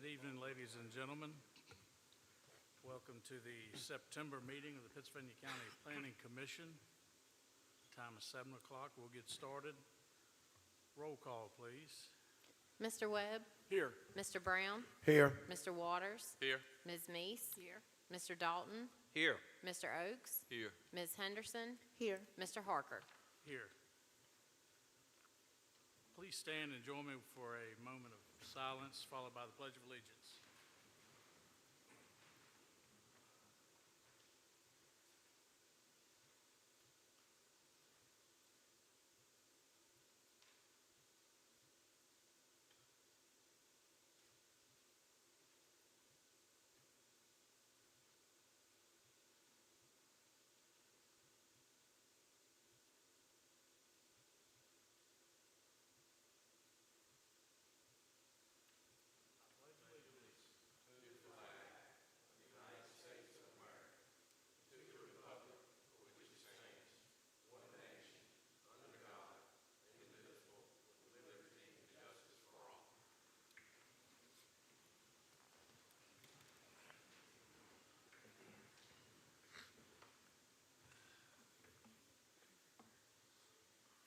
Good evening, ladies and gentlemen. Welcome to the September meeting of the Pittsylvania County Planning Commission. Time is 7 o'clock. We'll get started. Roll call, please. Mr. Webb? Here. Mr. Brown? Here. Mr. Waters? Here. Ms. Meese? Here. Mr. Dalton? Here. Mr. Oakes? Here. Ms. Henderson? Here. Mr. Harker? Here. Please stand and join me for a moment of silence, followed by the Pledge of Allegiance.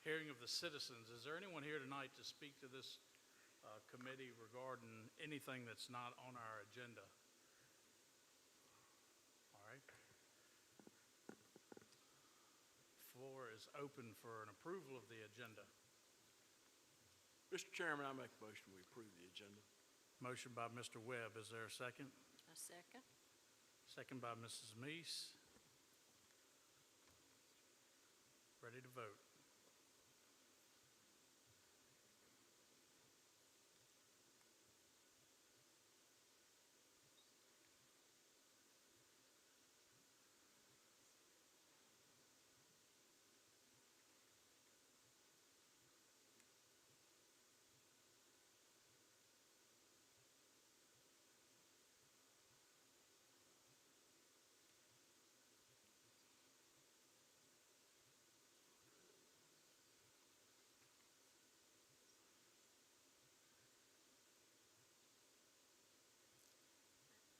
Hearing of the citizens. Is there anyone here tonight to speak to this committee regarding anything that's not on our agenda? All right. Floor is open for an approval of the agenda. Mr. Chairman, I make a motion we approve the agenda. Motion by Mr. Webb. Is there a second? A second. Second by Mrs. Meese. Ready to vote.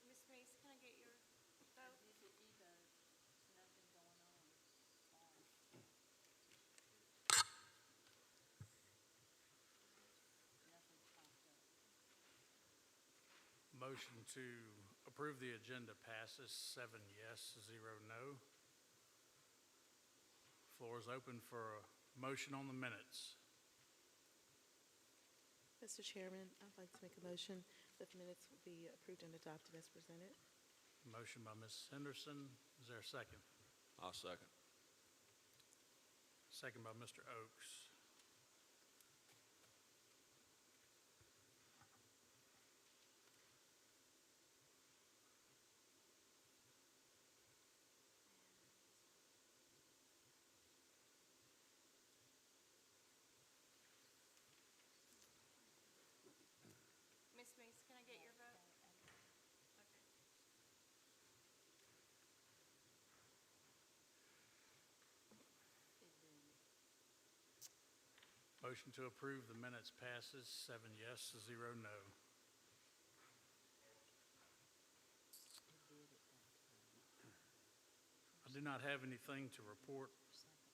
Ms. Meese, can I get your vote? Motion to approve the agenda passes 7 yes, 0 no. Floor is open for a motion on the minutes. Mr. Chairman, I'd like to make a motion that the minutes will be approved and adopted as presented. Motion by Ms. Henderson. Is there a second? I'll second. Second by Mr. Oakes. Ms. Meese, can I get your vote? Motion to approve the minutes passes 7 yes, 0 no. I do not have anything to report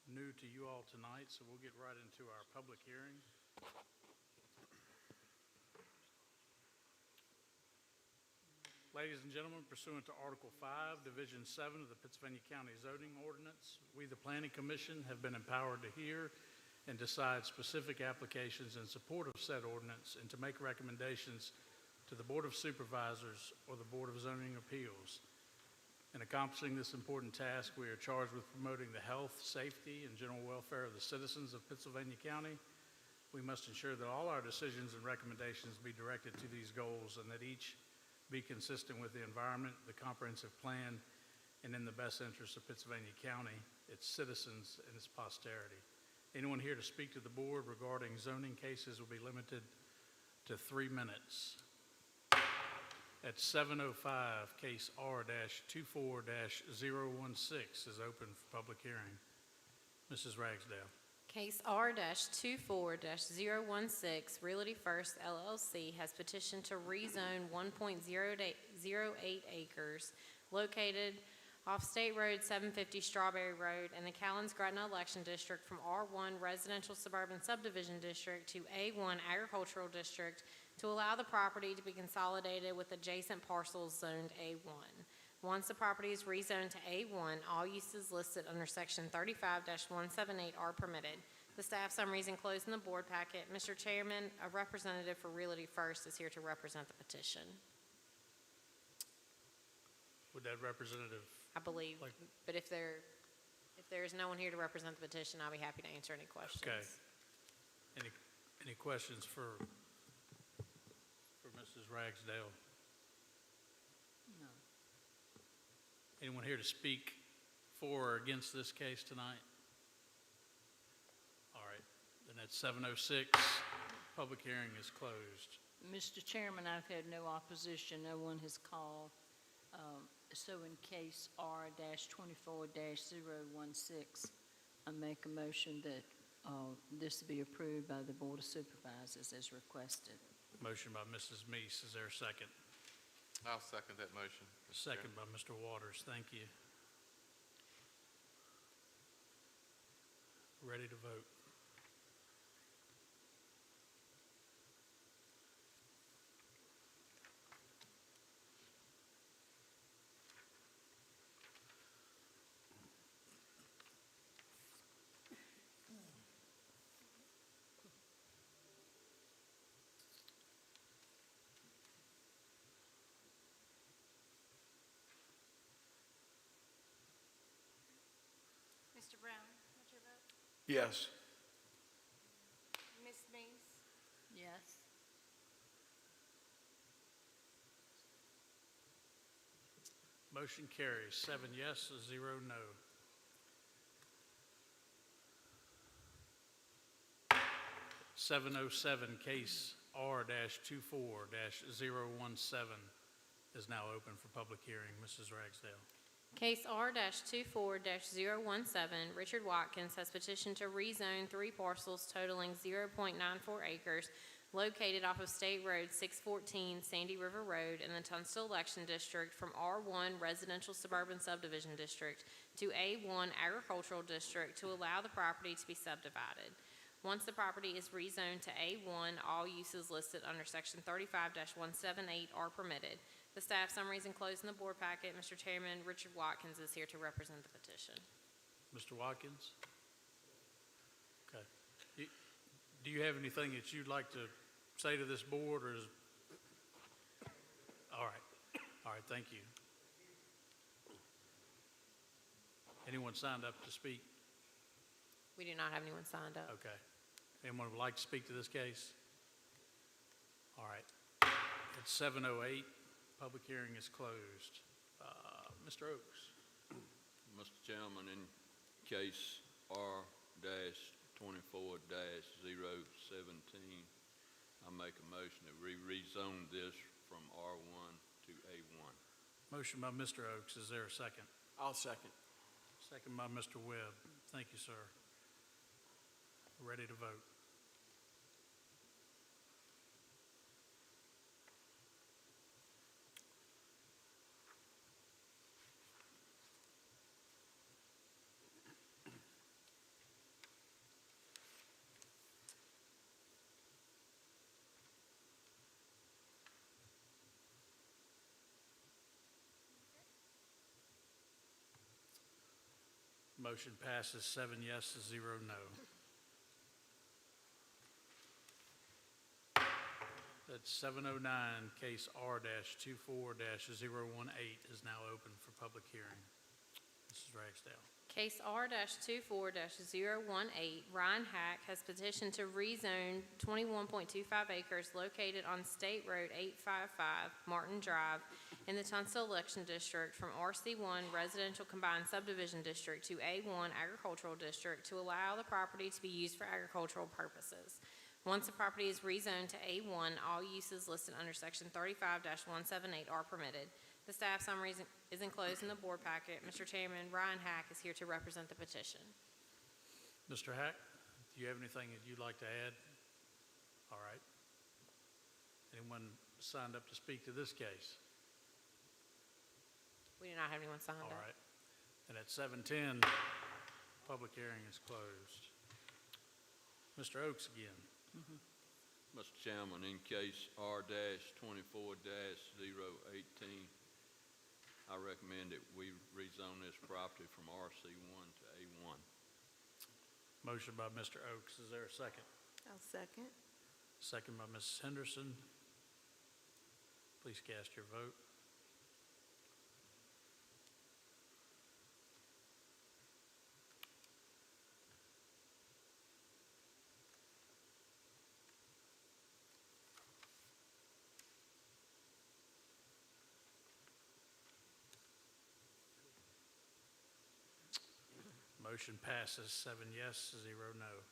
new to you all tonight, so we'll get right into our public hearing. Ladies and gentlemen, pursuant to Article 5, Division 7 of the Pittsylvania County Zoning Ordinance, we, the Planning Commission, have been empowered to hear and decide specific applications in support of said ordinance and to make recommendations to the Board of Supervisors or the Board of Zoning Appeals. In accomplishing this important task, we are charged with promoting the health, safety, and general welfare of the citizens of Pittsylvania County. We must ensure that all our decisions and recommendations be directed to these goals and that each be consistent with the environment, the comprehensive plan, and in the best interest of Pittsylvania County, its citizens, and its posterity. Anyone here to speak to the board regarding zoning cases will be limited to 3 minutes. At 7:05, case R-24-016 is open for public hearing. Mrs. Ragsdale. Case R-24-016, Realty First LLC has petitioned to rezone 1.08 acres located off State Road 750 Strawberry Road in the Callens-Gretna Election District from R1 Residential Suburban Subdivision District to A1 Agricultural District to allow the property to be consolidated with adjacent parcels zoned A1. Once the property is rezoned to A1, all uses listed under Section 35-178 are permitted. The staff summary is enclosed in the board packet. Mr. Chairman, a representative for Realty First is here to represent the petition, Would that representative, I believe. Like- But if there is no one here to represent the petition, I'll be happy to answer any questions. okay. Any questions for Mrs. Ragsdale? No. Anyone here to speak for or against this case tonight? All right, then at 7:06, public hearing is closed. Mr. Chairman, I've had no opposition. No one has called. So in case R-24-016, I make a motion that this be approved by the Board of Supervisors as requested. Motion by Mrs. Meese, is there a second? I'll second that motion. Mr. Chair. Second by Mr. Waters, thank you. Ready to vote. Mr. Brown, what's your vote? Yes. Ms. Mees? Yes. Motion carries, 7 yes, 0 no. (707) case R-24-017 is now open for public hearing. Mrs. Ragsdale. Case R-24-017, Richard Watkins has petitioned to rezone 3 parcels totaling 0.94 acres located off of State Road 614 Sandy River Road in the Tunstall Election District from R1 Residential Suburban Subdivision District to A1 Agricultural District to allow the property to be subdivided. Once the property is rezoned to A1, all uses listed under Section 35-178 are permitted. The staff summary is enclosed in the board packet. Mr. Chairman, Richard Watkins is here to represent the petition. Mr. Watkins? Okay. Do you have anything that you'd like to say to this board, or is? All right, thank you. Anyone signed up to speak? We do not have anyone signed up. Okay. Anyone would like to speak to this case? All right. It's 7:08. Public hearing is closed. Mr. Oaks. Mr. Chairman, in case R-24-017, I make a motion that we rezone this from R1 to A1. Motion by Mr. Oaks. Is there a second? I'll second. Second by Mr. Webb. Thank you, sir. Ready to vote. Motion passes 7 yes, 0 no. That's 7:09, case R-24-018 is now open for public hearing. Mrs. Ragsdale. Case R-24-018, Ryan Hack has petitioned to rezone 21.25 acres located on State Road 855, Martin Drive, in the Tunstall Election District from RC1 Residential Combined Subdivision District to A1 Agricultural District to allow the property to be used for agricultural purposes. Once the property is rezoned to A1, all uses listed under Section 35-178 are permitted. The staff summary is enclosed in the board packet. Mr. Chairman, Ryan Hack is here to represent the petition. Mr. Hack, do you have anything that you'd like to add? All right. Anyone signed up to speak to this case? We do not have anyone signed All up. right. And at 7:10, public hearing is closed. Mr. Oaks again. Mr. Chairman, in case R-24-018, I recommend that we rezone this property from RC1 to A1. Motion by Mr. Oaks. Is there a second? I'll second. Second by Mrs. Henderson. Please cast your vote. Motion passes 7 yes, 0 no.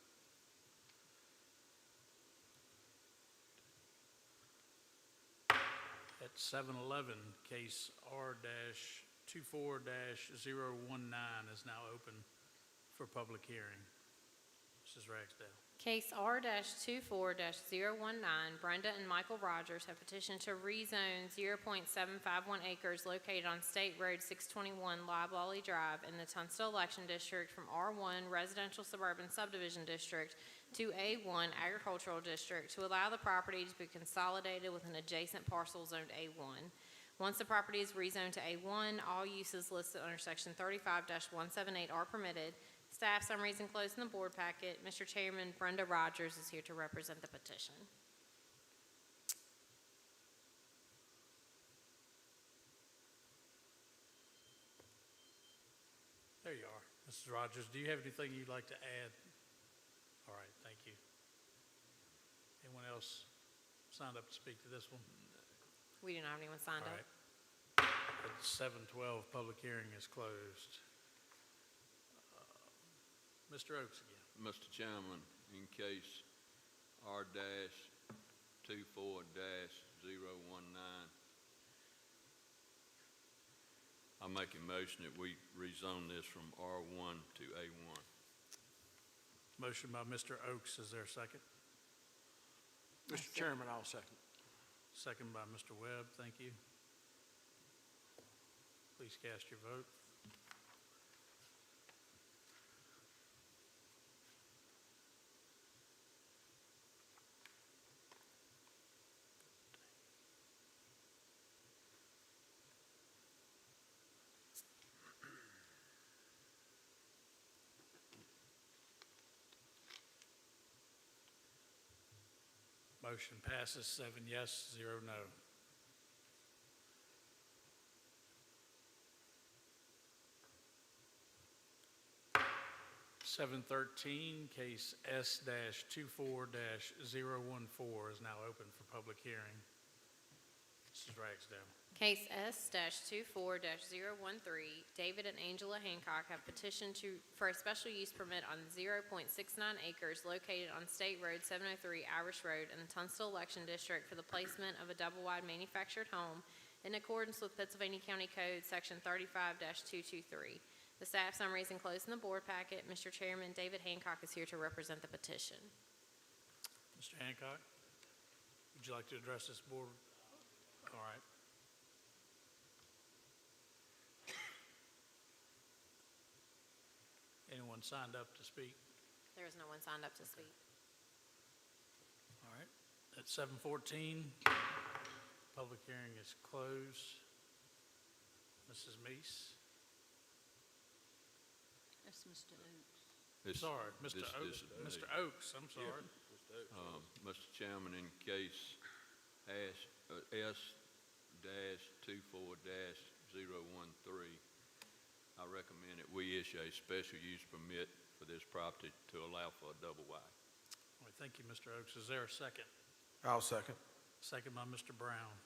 At 7:11, case R-24-019 is now open for public hearing. Mrs. Ragsdale. Case R-24-019, Brenda and Michael Rogers have petitioned to rezone 0.751 acres located on State Road 621 Loblolly Drive in the Tunstall Election District from R1 Residential Suburban Subdivision District to A1 Agricultural District to allow the property to be consolidated with an adjacent parcel zoned A1. Once the property is rezoned to A1, all uses listed under Section 35-178 are permitted. Staff summaries enclosed in the board packet. Mr. Chairman, Brenda Rogers is here to represent the petition. There you are. Mrs. Rogers, do you have anything you'd like to add? All right, thank you. Anyone else signed up to speak to this one? We do not have anyone signed All up. right. At 7:12, public hearing is closed. Mr. Oaks again. Mr. Chairman, in case R-24-019, I make a motion that we rezone this from R1 to A1. Motion by Mr. Oaks. Is there a second? Mr. Chairman, I'll second. Second by Mr. Webb. Thank you. Please cast your vote. Motion passes 7 yes, 0 no. (7:13), case S-24-014 is now open for public hearing. Mrs. Ragsdale. Case S-24-013, David and Angela Hancock have petitioned for a special use permit on 0.69 acres located on State Road 703 Irish Road in the Tunstall Election District for the placement of a double-wide manufactured home in accordance with Pennsylvania County Code Section 35-223. The staff summary is enclosed in the board packet. Mr. Chairman, David Hancock is here to represent the petition. Mr. Hancock, would you like to address this board? All right. Anyone signed up to speak? There is no one signed up to speak. All right. At 7:14, public hearing is closed. Mrs. Meese? That's Mr. Oaks. Sorry, Mr. this- Oaks. this- Mr. Oaks, I'm sorry. Mr. Chairman, in case S-24-013, I recommend that we issue a special use permit for this property to allow for a double wide. All right, thank you, Mr. Oaks. Is there a second? I'll second. Second by Mr. Brown. That's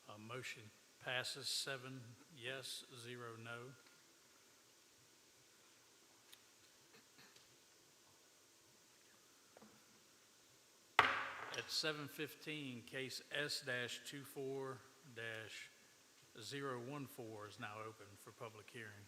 right. Motion passes 7 yes, 0 no. at 7:15, case S-24-014 is now open for public hearing.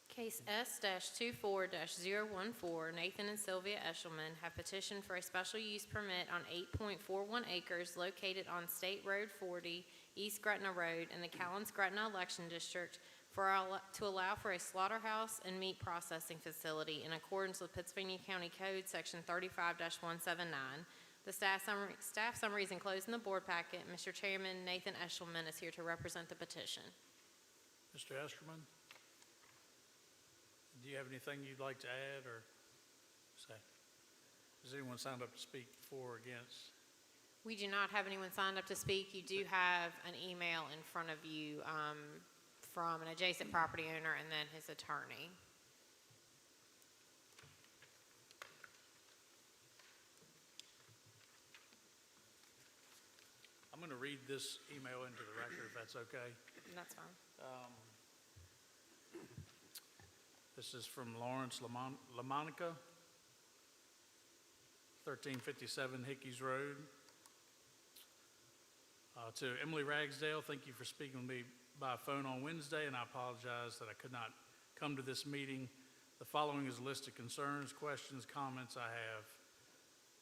Case S-24-014, Nathan and Sylvia Eshelman have petitioned for a special use permit on 8.41 acres located on State Road 40, East Gretna Road in the Callens-Gretna election district to allow for a slaughterhouse and meat processing facility in accordance with Pittsylvania County Code, Section 35-179. The staff summary is enclosed in the board packet. Mr. Chairman, Nathan Eshelman is here to represent the petition. Mr. Esterman, do you have anything you'd like to add or say? Has anyone signed up to speak for or against? We do not have anyone signed up to speak. You do have an email in front of you from an adjacent property owner and then his attorney. I'm going to read this email into the record, if that's okay. That's fine. This is from Lawrence LaMonica, 1357 Hickey's Road. To Emily Ragsdale, thank you for speaking with me by phone on Wednesday, and I apologize that I could not come to this meeting. The following is a list of concerns, questions, comments I have.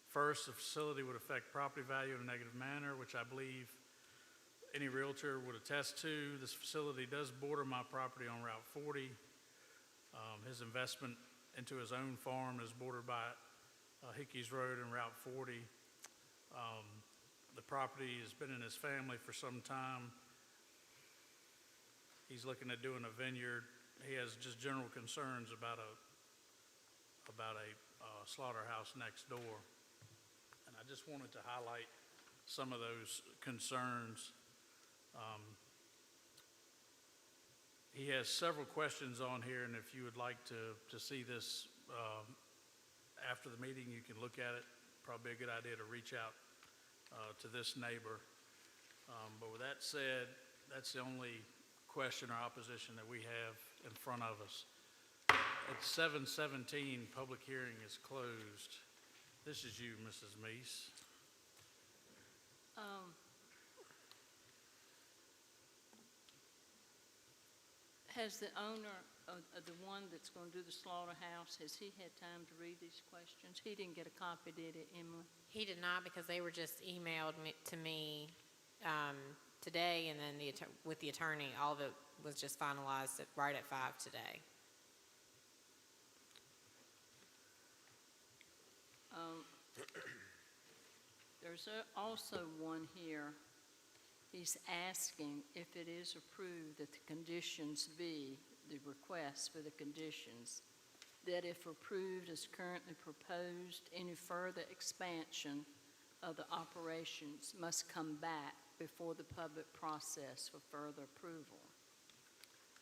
First, the facility would affect property value in a negative manner, which I believe any realtor would attest to. This facility does border my property on Route 40. His investment into his own farm is bordered by Hickey's Road and Route 40. The property has been in his family for some time. He's looking at doing a vineyard. He has just general concerns about a slaughterhouse next door. And I just wanted to highlight some of those concerns. He has several questions on here, and if you would like to see this after the meeting, you can look at it. Probably a good idea to reach out to this neighbor. But with that said, that's the only question or opposition that we have in front of us. At 7:17, public hearing is closed. This is you, Mrs. Meese. Has the owner of the one that's going to do the slaughterhouse, has he had time to read these questions? He didn't get a copy, did he, Emily? He did not, because they were just emailed to me today, and then with the attorney, all of it was just finalized right at 5 today. There's also one here. He's asking if it is approved that the conditions be, the request for the conditions, that if approved as currently proposed, any further expansion of the operations must come back before the public process for further approval.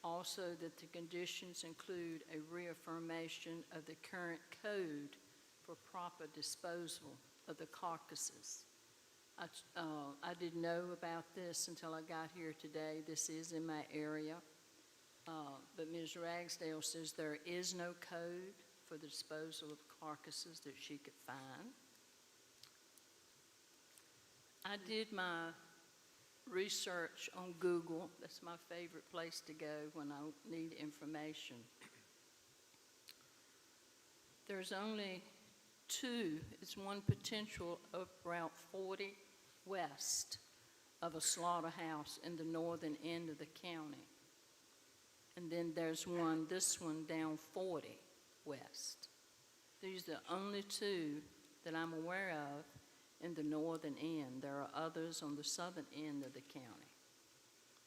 Also, that the conditions include a reaffirmation of the current code for proper disposal of the carcasses. I didn't know about this until I got here today. This is in my area. But Ms. Ragsdale says there is no code for the disposal of carcasses that she could find. I did my research on Google. That's my favorite place to go when I need information. There's only two, it's one potential up Route 40 west of a slaughterhouse in the northern end of the county. And then there's one, this one down 40 west. These are the only two that I'm aware of in the northern end. There are others on the southern end of the county.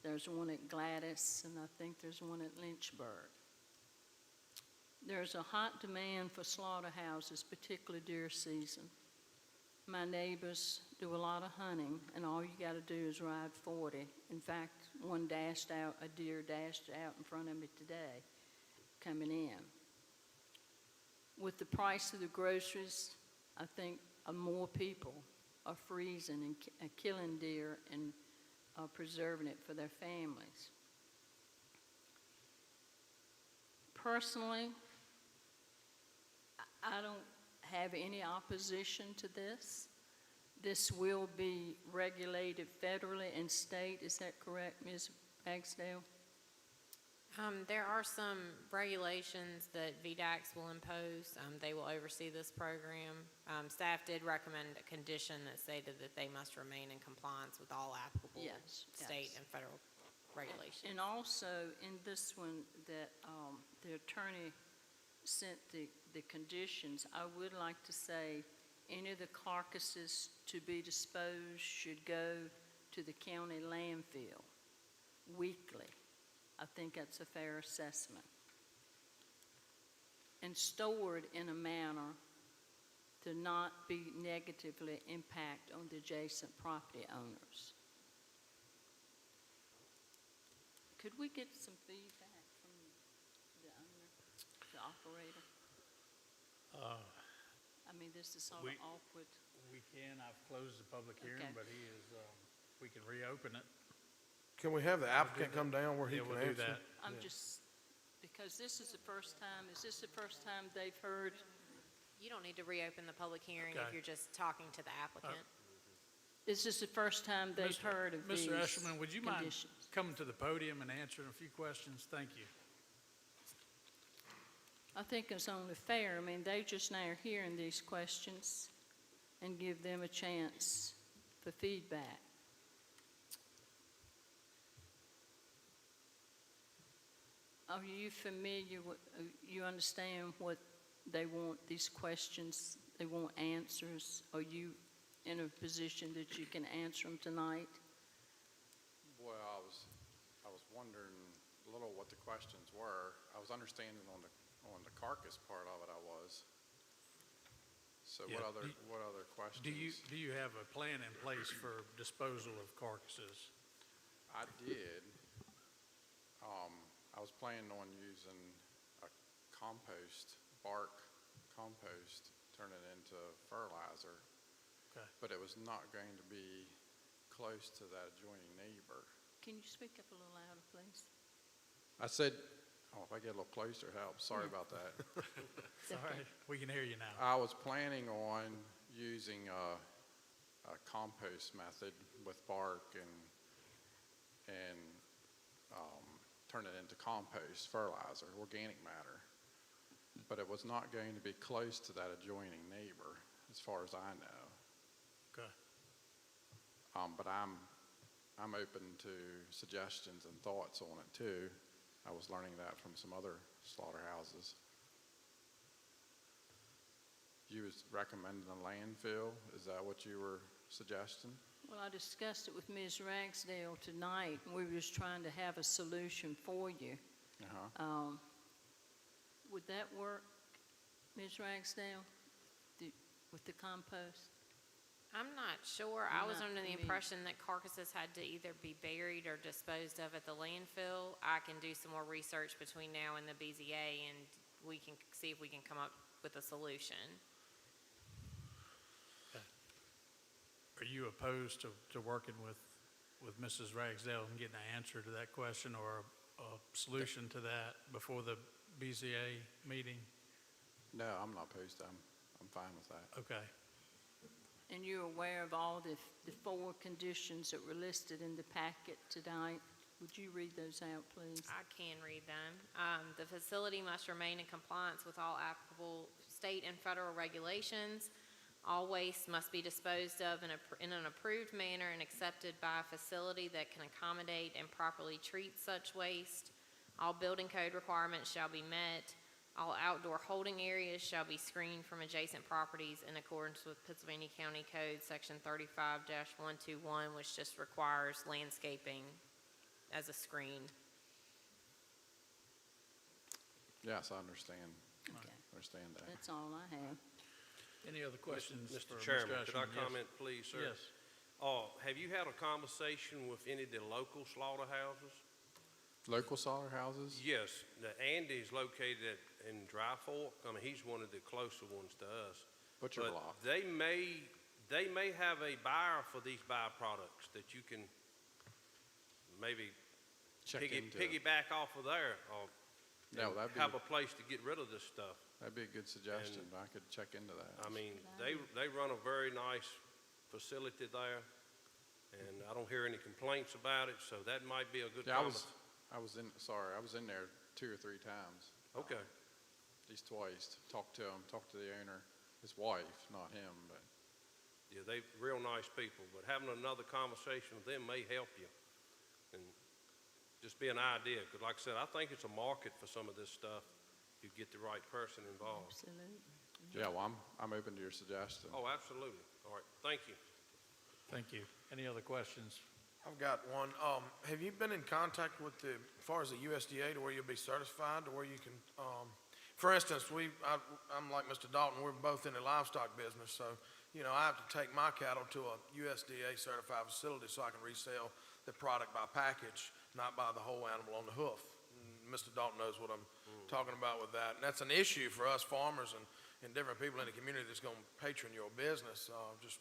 There's one at Gladys, and I think there's one at Lynchburg. There's a hot demand for slaughterhouses, particularly deer season. My neighbors do a lot of hunting, and all you got to do is ride 40. In fact, a deer dashed out in front of me today, coming in. With the price of the groceries, I think more people are freezing and killing deer and preserving it for their families. Personally, I don't have any opposition to this. this will be regulated federally and state, is that correct, Ms. Ragsdale? There are some regulations that VDAX will impose. They will oversee this program. Staff did recommend a condition that stated that they must remain in compliance with all applicable Yes, state yes. and federal regulations. And also, in this one, that the attorney sent the conditions, I would like to say, any of the carcasses to be disposed should go to the county landfill weekly. I think that's a fair assessment. And stored in a manner to not be negatively impact on the adjacent property owners. Could we get some feedback from the owner, the operator? I mean, this is sort of we- awkward. We can, I've closed the public hearing, Okay. but he is, we can reopen it. Can we have the applicant come down where he Yeah, can we'll do answer? that. I'm just, because this is the first time, is this the first time they've heard? You don't need to reopen the public hearing if Okay. you're just talking to the applicant. Is this the first time they've Mr. heard of these Mr. Eshelman, would you mind conditions? coming to the podium and answering a few questions? Thank you. I think it's only fair. I mean, they just now are hearing these questions and give them a chance for feedback. Are you familiar with, you understand what they want, these questions, they want answers? Are you in a position that you can answer them tonight? Well, I was wondering a little what the questions were. I was understanding on the carcass part of it, I was. So Yeah, what other questions? Do you have a plan in place for disposal of carcasses? I did. I was planning on using a compost, bark compost, turn it into fertilizer. Okay. But it was not going to be close to that adjoining neighbor. Can you speak up a little louder, please? I said, oh, if I get a little closer, it helps. Sorry about that. Sorry, we can hear you now. I was planning on using a compost method with bark and turn it into compost, fertilizer, organic matter. But it was not going to be close to that adjoining neighbor, as far as I know. Okay. But I'm open to suggestions and thoughts on it too. I was learning that from some other slaughterhouses. You was recommending a landfill? Is that what you were suggesting? Well, I discussed it with Ms. Ragsdale tonight, and we were just trying to have a solution for you. Uh-huh. Would that work, Ms. Ragsdale, with the compost? I'm not sure. I was Not under the me. impression that carcasses had to either be buried or disposed of at the landfill. I can do some more research between now and the BZA, and we can see if we can come up with a solution. Are you opposed to working with Mrs. Ragsdale and getting an answer to that question or a solution to that before the BZA meeting? No, I'm not opposed to them. I'm fine with that. Okay. And you're aware of all the four conditions that were listed in the packet tonight? Would you read those out, please? I can read them. The facility must remain in compliance with all applicable state and federal regulations. All waste must be disposed of in an approved manner and accepted by a facility that can accommodate and properly treat such waste. All building code requirements shall be met. All outdoor holding areas shall be screened from adjacent properties in accordance with Pennsylvania County Code, Section 35-121, which just requires landscaping as a screen. Yes, I understand. Okay, Understand that. that's all I have. Any other questions for Mr. Mr. Chairman, could I Eshelman? Yes. comment, please, sir? Yes. Have you had a conversation with any of the local slaughterhouses? Local slaughterhouses? Yes, the Andy's located in Dry Fork. I mean, he's one of the closer ones to us. Butcher But block. they may have a buyer for these byproducts that you can maybe Check into it. piggyback off of there, or No, and that'd be, have a place to get rid of this stuff. that'd be a good suggestion. I could check into that. I mean, they run a very nice facility there, and I don't hear any complaints about it, so that might be a good Yeah, conversation. I was in there 2 or 3 times. Okay. At least twice. Talked to him, talked to the owner, his wife, not him, but. Yeah, they real nice people, but having another conversation with them may help you. And just be an idea, because like I said, I think it's a market for some of this stuff if you get the right person involved. Absolutely. Yeah, well, I'm open to your suggestion. Oh, absolutely. All right, thank you. Thank you. Any other questions? I've got one. Have you been in contact with as far as the USDA to where you'll be certified, to where you can, for instance, I'm like Mr. Dalton, we're both in the livestock business, so, I have to take my cattle to a USDA certified facility so I can resell the product by package, not by the whole animal on the hoof. Mr. Dalton knows what I'm talking about with that. And that's an issue for us farmers and different people in the community that's going to patron your business. Just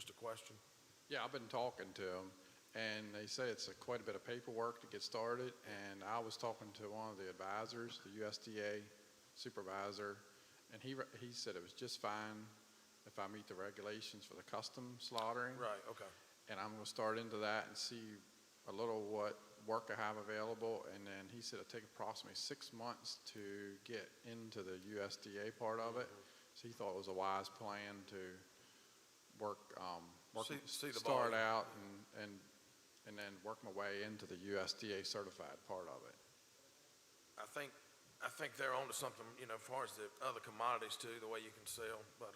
a question. Yeah, I've been talking to them, and they say it's quite a bit of paperwork to get started, and I was talking to one of the advisors, the USDA supervisor, and he said it was just fine if I meet the regulations for the custom slaughtering. Right, okay. And I'm gonna start into that and see a little what work I have available, and then he said it'd take approximately 6 months to get into the USDA part of it. So he thought it was a wise plan to See the ball. start out and then work my way into the USDA certified part of it. I think they're onto something, as far as the other commodities too, the way you can sell, but,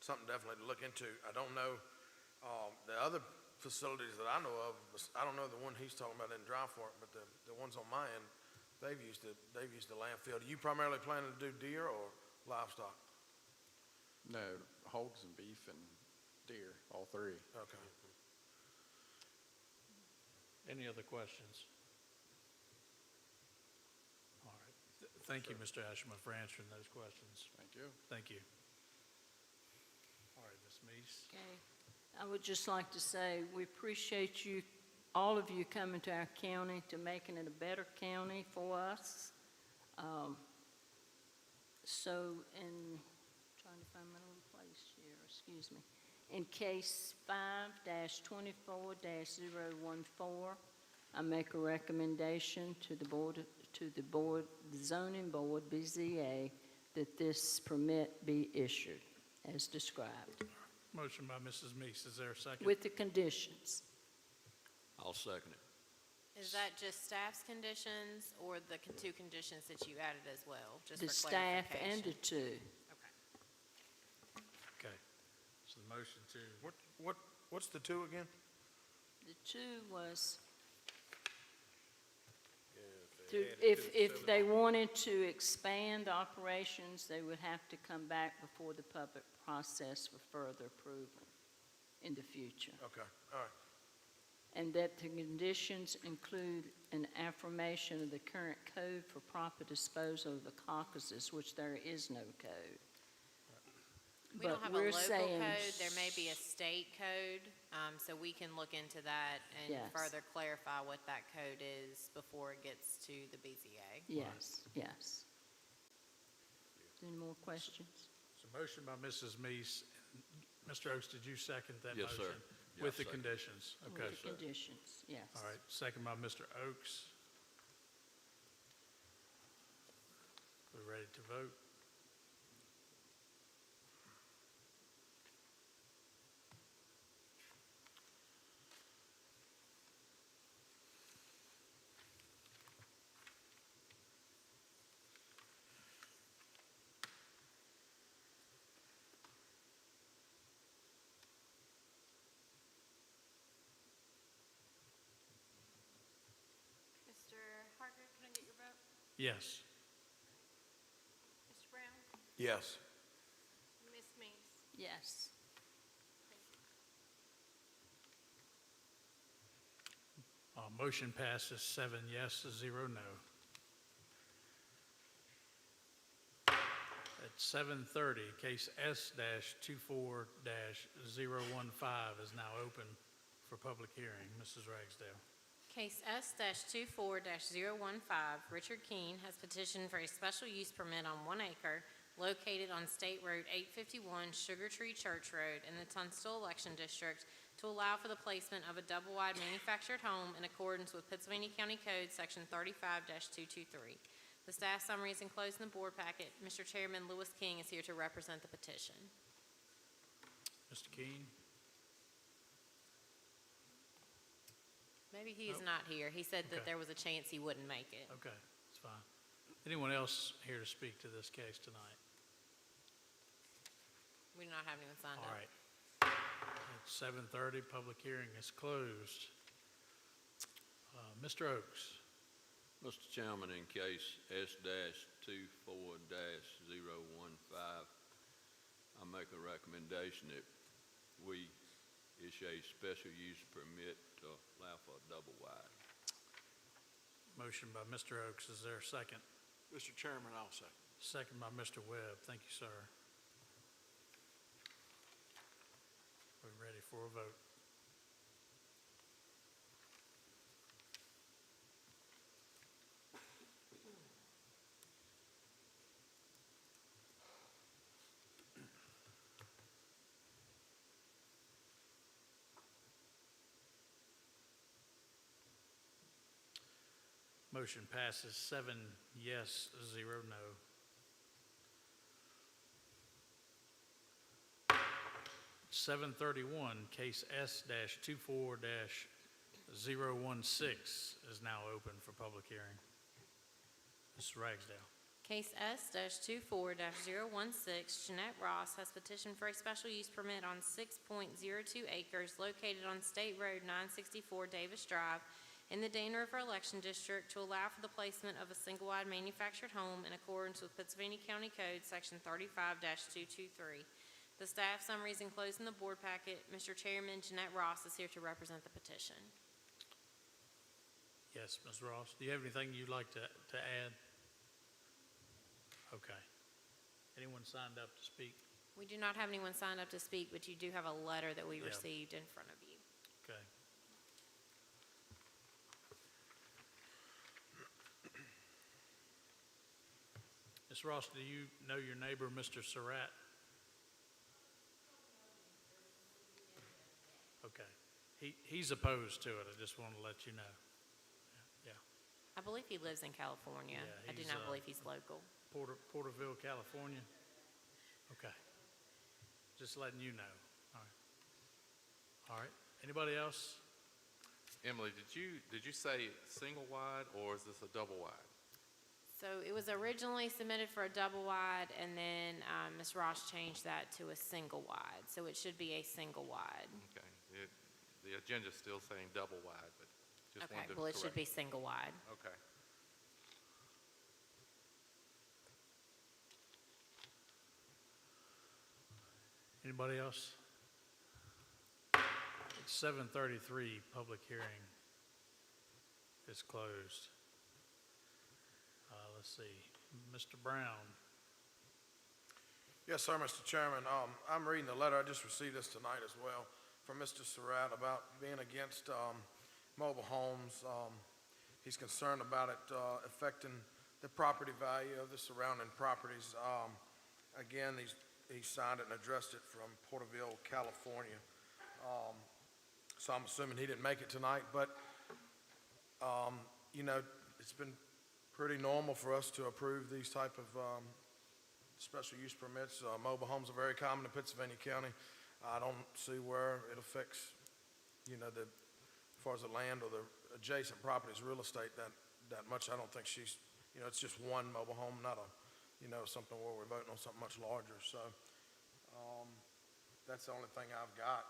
something definitely to look into. I don't know, the other facilities that I know of, I don't know the one he's talking about in Dry Fork, but the ones on my end, they've used the landfill. Do you primarily plan to do deer or livestock? No, hogs and beef and deer, all three. Okay. Any other questions? All right. Thank you, Mr. Ashman, for answering those questions. Thank you. Thank you. All right, Ms. Meese. Okay. I would just like to say, we appreciate you, all of you coming to our county, to making it a better county for us. Trying to find my little place here, excuse me. In case 5-24-014, I make a recommendation to the zoning board, BZA, that this permit be issued as described, Motion by Mrs. Meese. Is there a second? with the conditions. I'll second it. Is that just staff's conditions or the 2 conditions that you added as well? Just The for staff and the clarification? 2. Okay. Okay. So the motion to, What's the 2 again? The 2 was, Yeah, if they wanted to expand operations, they would have to come back before the public process for further approval in the future. Okay, all right. And that the conditions include an affirmation of the current code for proper disposal of the carcasses, which there is no code. We don't But have a we're local saying code, there may be a state code, so we can look into that and Yes. further clarify what that code is before it gets to the BZA. Yes, yes. Any more questions? so motion by Mrs. Meese. Mr. Oaks, did you second that Yes, motion? sir. Yeah, With the second. conditions? Okay. With the conditions, yes. All right, second by Mr. Oaks. We're ready to vote. Mr. Harker, can I get your vote? Yes. Mr. Brown? Yes. Ms. Mees? Yes. Thank you. Motion passes 7 yes, 0 no. At 7:30, case S-24-015 is now open for public hearing. Mrs. Ragsdale. Case S-24-015, Richard Keene has petitioned for a special use permit on 1 acre located on State Road 851, Sugar Tree Church Road, in the Tunstall Election District, to allow for the placement of a double-wide manufactured home in accordance with Pennsylvania County Code, Section 35-223. The staff summary is enclosed in the board packet. Mr. Chairman, Lewis King is here to represent the petition. Mr. Keene? Maybe he's Oh. not here. He said that Okay. there was a chance he wouldn't make it. Okay, it's fine. Anyone else here to speak to this case tonight? We do not have anyone signed All up. right. It's 7:30, public hearing is closed. Mr. Oaks? Mr. Chairman, in case S-24-015, I make a recommendation that we issue a special use permit to allow for a double wide. Motion by Mr. Oaks, is there a second? Mr. Chairman, I'll second. Second by Mr. Webb, thank you, sir. We're ready for a vote. Motion passes 7 yes, 0 no. (731), case S-24-016 is now open for public hearing. Mrs. Ragsdale. Case S-24-016, Jeanette Ross has petitioned for a special use permit on 6.02 acres located on State Road 964 Davis Drive in the Dane River Election District to allow for the placement of a single-wide manufactured home in accordance with Pennsylvania County Code, Section 35-223. The staff summary is enclosed in the board packet. Mr. Chairman, Jeanette Ross is here to represent the petition. Yes, Ms. Ross, do you have anything you'd like to add? Okay. Anyone signed up to speak? We do not have anyone signed up to speak, but you do have a letter that we Yeah. received in front of you. Okay. Ms. Ross, do you know your neighbor, Mr. Surratt? Okay. He's opposed to it. I just wanted to let you know. Yeah. I believe he lives in California. Yeah, I do he's, not believe he's local. Porterville, California? Okay. Just letting you know. All right. All right. Anybody else? Emily, did you say single wide or is this a double wide? So it was originally submitted for a double wide, and then Ms. Ross changed that to a single wide. So it should be a single wide. Okay. The agenda's still saying double wide, but just Okay, wanted to well, it should correct. be single wide. Okay. Anybody else? It's 7:33, public hearing is closed. Let's see, Mr. Brown. Yes, sir, Mr. Chairman. I'm reading the letter, I just received this tonight as well, from Mr. Surratt about being against mobile homes. He's concerned about it affecting the property value of the surrounding properties. Again, he signed it and addressed it from Porterville, California. So I'm assuming he didn't make it tonight, but, you know, it's been pretty normal for us to approve these type of special use permits. Mobile homes are very common in Pennsylvania County. I don't see where it affects, you know, as far as the land or the adjacent properties, real estate that much. I don't think she's, you know, it's just one mobile home, not a, you know, something where we're voting on something much larger. So that's the only thing I've got.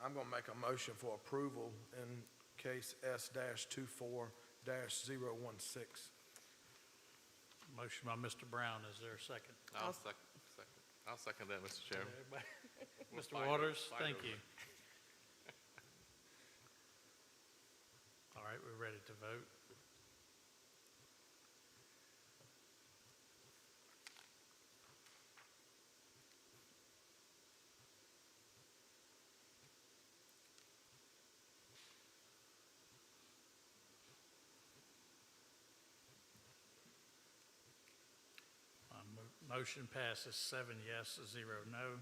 I'm going to make a motion for approval in case S-24-016. Motion by Mr. Brown, is there a second? I'll second that, Mr. Chairman. Everybody? We'll Mr. fight Waters, over- fight thank over you. it. All right, we're ready to vote. Motion passes 7 yes, 0 no.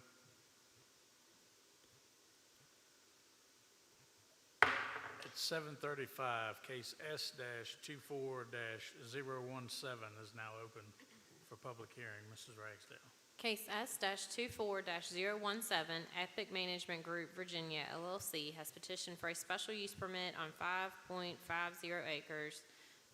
At 7:35, case S-24-017 is now open for public hearing. Mrs. Ragsdale. Case S-24-017, Epic Management Group, Virginia, LLC, has petitioned for a special use permit on 5.50 acres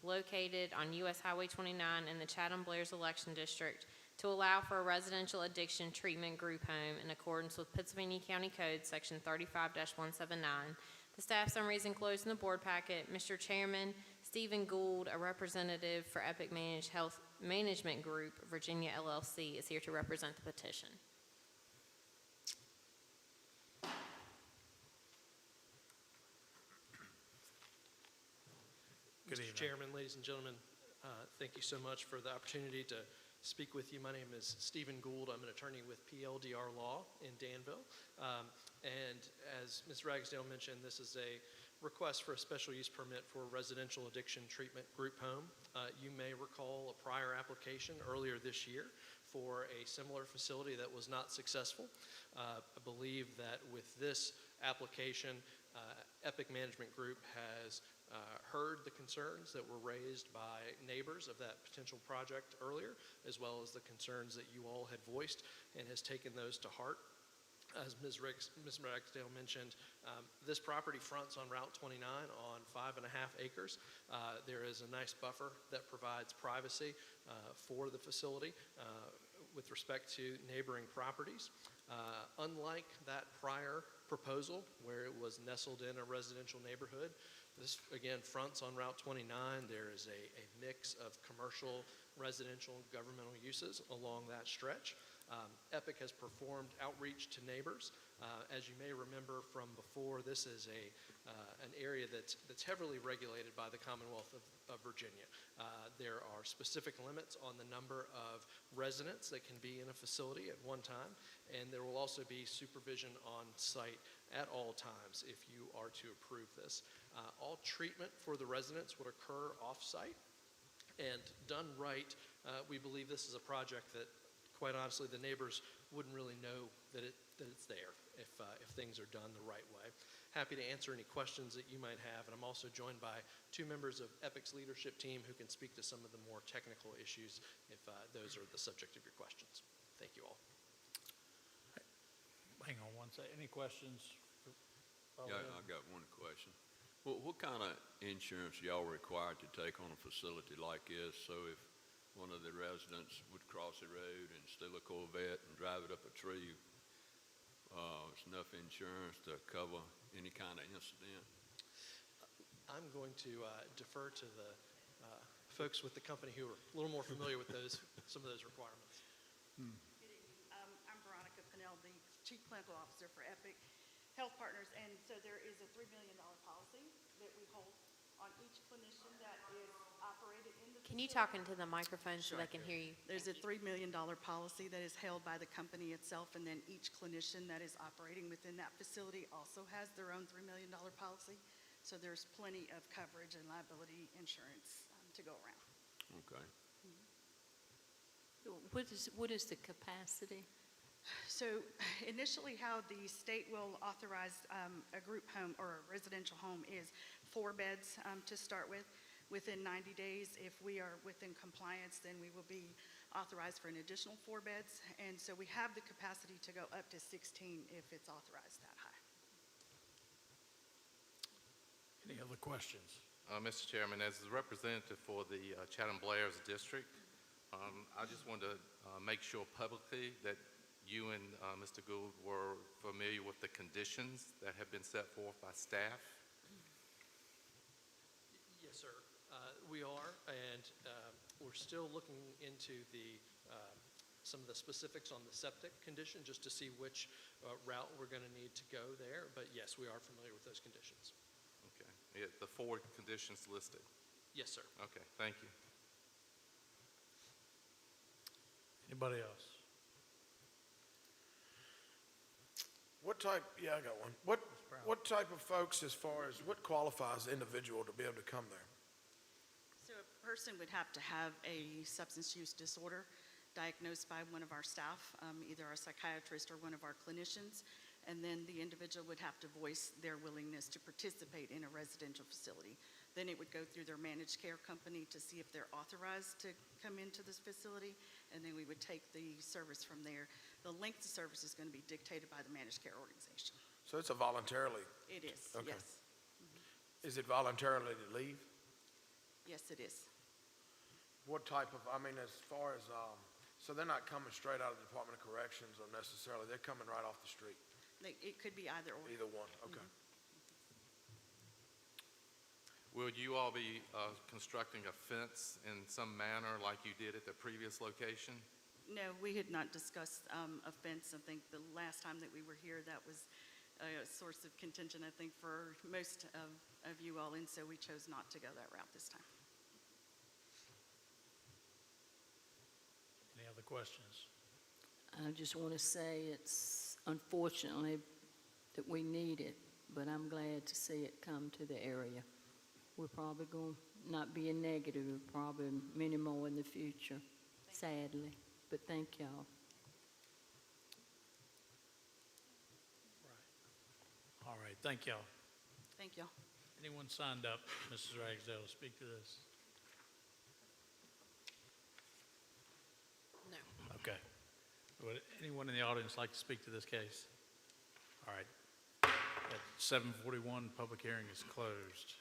located on U.S. Highway 29 in the Chatham Blair's election district to allow for a residential addiction treatment group home in accordance with Pennsylvania County Code, Section 35-179. The staff summary is enclosed in the board packet. Mr. Chairman, Stephen Gould, a representative for Epic Health Management Group, Virginia, LLC, is here to represent the petition. Good Mr. evening. Chairman, ladies and gentlemen, thank you so much for the opportunity to speak with you. My name is Stephen Gould. I'm an attorney with PLDR Law in Danville. And as Ms. Ragsdale mentioned, this is a request for a special use permit for a residential addiction treatment group home. You may recall a prior application earlier this year for a similar facility that was not successful. I believe that with this application, Epic Management Group has heard the concerns that were raised by neighbors of that potential project earlier, as well as the concerns that you all had voiced, and has taken those to heart. As Ms. Ragsdale mentioned, this property fronts on Route 29 on 5.5 acres. There is a nice buffer that provides privacy for the facility with respect to neighboring properties. Unlike that prior proposal where it was nestled in a residential neighborhood, this again fronts on Route 29. There is a mix of commercial, residential, and governmental uses along that stretch. Epic has performed outreach to neighbors. As you may remember from before, this is an area that's heavily regulated by the Commonwealth of Virginia. There are specific limits on the number of residents that can be in a facility at one time, and there will also be supervision on site at all times if you are to approve this. All treatment for the residents would occur off-site, and done right, we believe this is a project that, quite honestly, the neighbors wouldn't really know that it's there if things are done the right way. Happy to answer any questions that you might have, and I'm also joined by two members of Epic's leadership team who can speak to some of the more technical issues if those are the subject of your questions. Thank you all. Hang on one second. Any questions? Yeah, I got one question. What kind of insurance y'all required to take on a facility like this? So if one of the residents would cross the road and steal a Corvette and drive it up a tree, there's enough insurance to cover any kind of incident? I'm going to defer to the folks with the company who are a little more familiar with some of those requirements. Good evening. I'm Veronica Pinnell, the Chief Clinical Officer for Epic Health Partners, and so there is a $3 million policy that we hold on each clinician that is operated in the Can you facility. talk into the microphone so they can hear you? There's a $3 million policy that is held by the company itself, and then each clinician that is operating within that facility also has their own $3 million policy. So there's plenty of coverage and liability insurance to go around. Okay. What is the capacity? So initially how the state will authorize a group home or a residential home is 4 beds to start with. Within 90 days, if we are within compliance, then we will be authorized for an additional 4 beds. And so we have the capacity to go up to 16 if it's authorized that high. Any other questions? Mr. Chairman, as the representative for the Chatham Blair's district, I just wanted to make sure publicly that you and Mr. Gould were familiar with the conditions that have been set forth by staff. Yes, sir. We are, and we're still looking into some of the specifics on the septic condition just to see which route we're going to need to go there. But yes, we are familiar with those conditions. Okay. Yeah, the 4 conditions listed. Yes, sir. Okay, thank you. Anybody else? Yeah, I got one. What type of folks, as far as what qualifies an individual to be able to come there? So a person would have to have a substance use disorder diagnosed by one of our staff, either our psychiatrist or one of our clinicians, and then the individual would have to voice their willingness to participate in a residential facility. Then it would go through their managed care company to see if they're authorized to come into this facility, and then we would take the service from there. The length of service is going to be dictated by the managed care organization. So it's a voluntarily, It is, Okay. yes. is it voluntarily to leave? Yes, it is. What type of, I mean, as far as, so they're not coming straight out of the Department of Corrections or necessarily, they're coming right off the street? It could be either or. Either one, okay. Will you all be constructing a fence in some manner like you did at the previous location? No, we had not discussed a fence. I think the last time that we were here, that was a source of contention, I think, for most of you all, and so we chose not to go that route this time. Any other questions? I just want to say it's unfortunately that we need it, but I'm glad to see it come to the area. We're probably going to not be a negative, probably many more in the future, sadly. But thank y'all. All right, thank y'all. Thank y'all. Anyone signed up, Mrs. Ragsdale, to speak to this? No. Okay. Would anyone in the audience like to speak to this case? All right. At 7:41, public hearing is closed.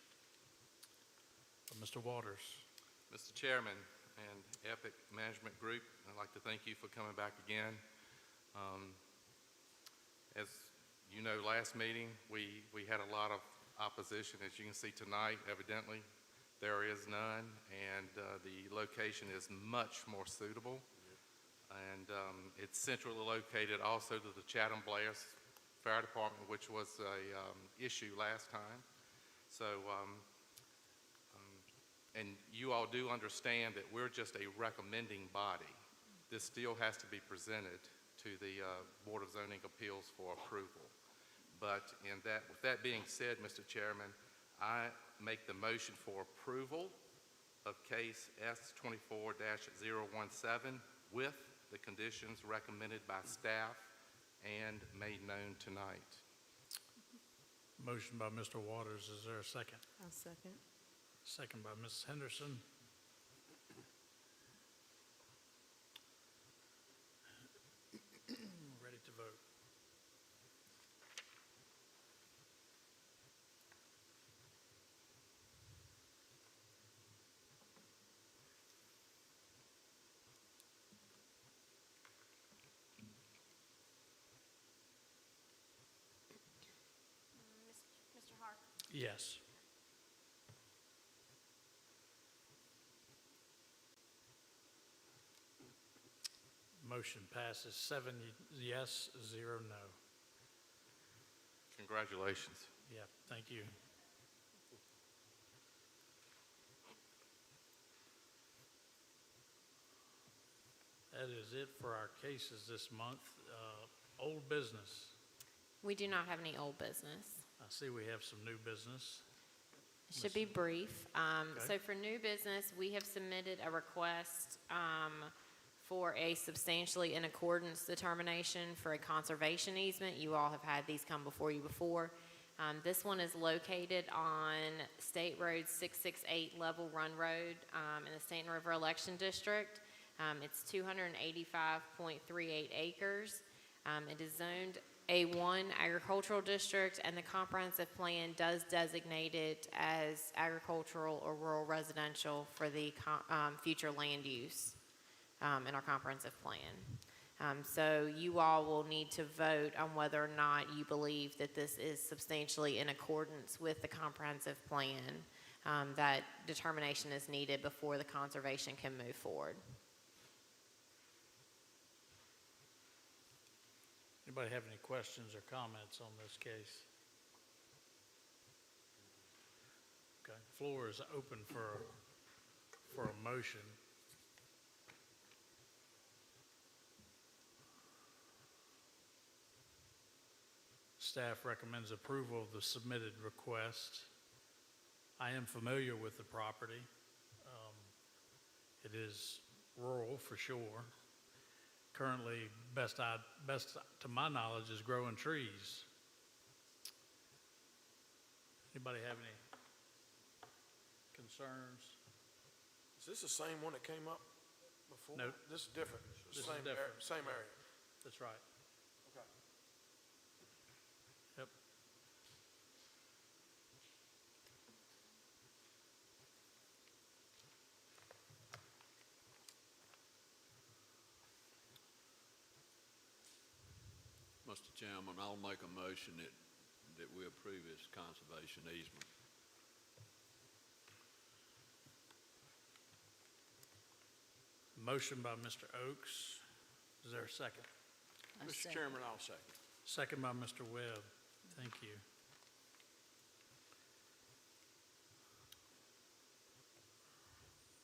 Mr. Waters. Mr. Chairman and Epic Management Group, I'd like to thank you for coming back again. As you know, last meeting, we had a lot of opposition. As you can see tonight, evidently, there is none, and the location is much more suitable. And it's centrally located also to the Chatham Blairs Fire Department, which was a issue last time. So, and you all do understand that we're just a recommending body. This still has to be presented to the Board of Zoning Appeals for approval. But with that being said, Mr. Chairman, I make the motion for approval of case S24-017 with the conditions recommended by staff and made known tonight. Motion by Mr. Waters. Is there a second? I'll second. Second by Ms. Henderson. Ready to vote. Mr. Hart? Yes. Motion passes 7 yes, 0 no. Congratulations. Yeah, thank you. That is it for our cases this month. Old business. We do not have any old business. I see we have some new business. It should be brief. Okay. So for new business, we have submitted a request for a substantially in accordance determination for a conservation easement. You all have had these come before you before. This one is located on State Road 668 Level Run Road in the Stanton River Election District. It's 285.38 acres. It is zoned A1 agricultural district, and the comprehensive plan does designate it as agricultural or rural residential for the future land use in our comprehensive plan. So you all will need to vote on whether or not you believe that this is substantially in accordance with the comprehensive plan. That determination is needed before the conservation can move forward. Anybody have any questions or comments on this case? Okay, floor is open for a motion. Staff recommends approval of the submitted request. I am familiar with the property. It is rural for sure. currently, best to my knowledge, is growing trees. Anybody have any concerns? Is this the same one that came up before? Nope. This is different. This is Same different. Same area. That's right. Okay. Yep. Mr. Chairman, I'll make a motion that we approve this conservation easement. Motion by Mr. Oaks. Is there a second? I Mr. second. Chairman, I'll second. Second by Mr. Webb. Thank you.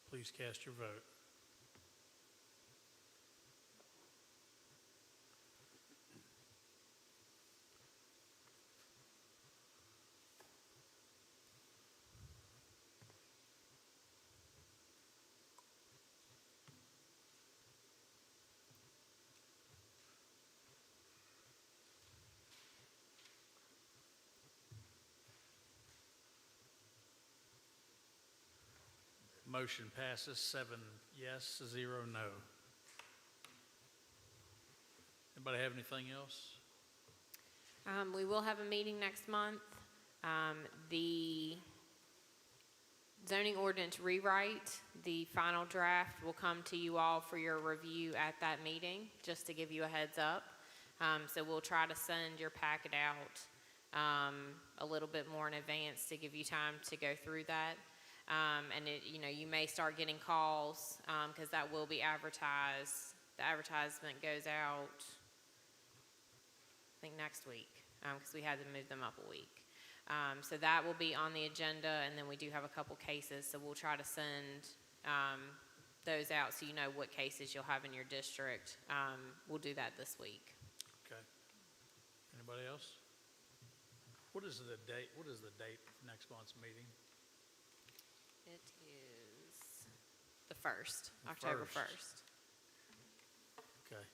Please cast your vote. Motion passes 7 yes, 0 no. Anybody have anything else? We will have a meeting next month. The zoning ordinance rewrite, the final draft will come to you all for your review at that meeting, just to give you a heads up. So we'll try to send your packet out a little bit more in advance to give you time to go through that. And you may start getting calls, because that will be advertised. The advertisement goes out, I think, next week, because we had to move them up a week. So that will be on the agenda, and then we do have a couple cases, so we'll try to send those out so you know what cases you'll have in your district. We'll do that this week. Okay. Anybody else? What is the date of next month's meeting? It is the 1st, October 1st. Okay.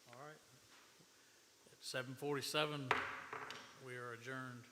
All right. At 7:47, we are adjourned.